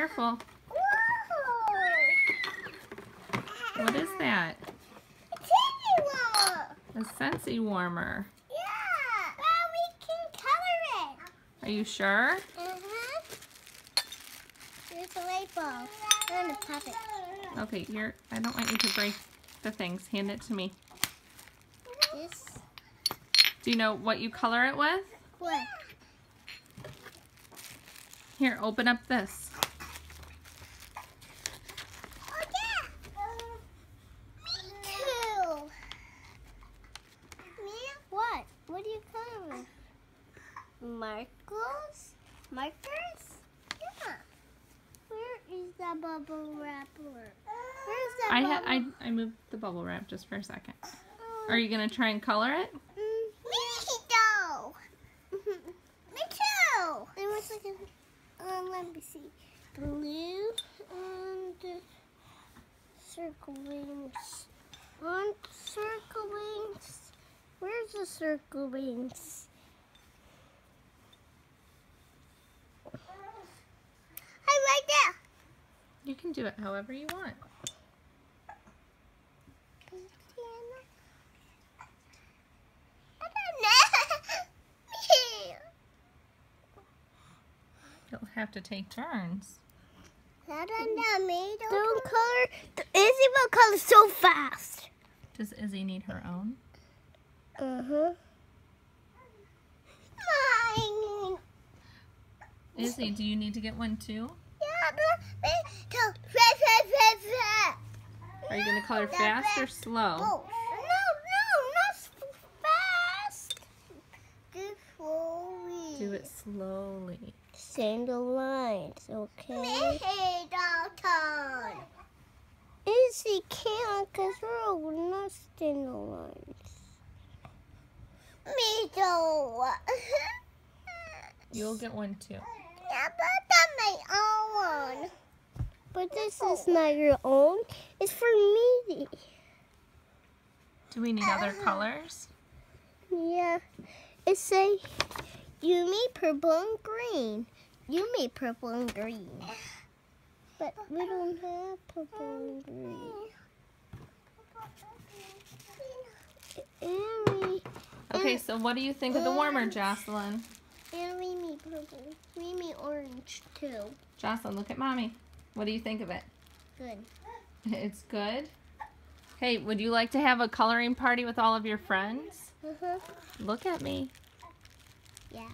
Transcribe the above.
Careful. Whoa. What is that? Titty warmer. A Scentsy warmer. Yeah. Well, we can color it. Are you sure? There's a light bulb. I'm gonna pop it. Okay, here. I don't want you to break the things. Hand it to me. This. Do you know what you color it with? What? Here, open up this. Oh yeah. Me too. Me? What? What do you color with? Markers? Markers? Yeah. Where is the bubble wrapper? Where's the bubble? I moved the bubble wrap just for a second. Are you gonna try and color it? Me too. Me too. It was like a, let me see. Blue and circle wings. On circle wings. Where's the circle wings? I like that. You can do it however you want. You'll have to take turns. Don't color. Izzy will color so fast. Does Izzy need her own? Mine. Izzy, do you need to get one too? Yeah, but Are you going to color fast or slow? No, not fast. Do it slowly. Single lines, okay? Izzy can't because we're not single lines. Me too. You'll get one too. Yeah, but that's my own one. But this is not your own. It's for me. Do we need other colors? Yeah. It say you made purple and green. You made purple and green. But we don't have purple and green. Okay, so what do you think of the warmer, Jocelyn? And we made purple. We made orange too. Jocelyn, look at Mommy. What do you think of it? Good. It's good? Hey, would you like to have a coloring party with all of your friends? Uh-huh. Look at me. Yeah.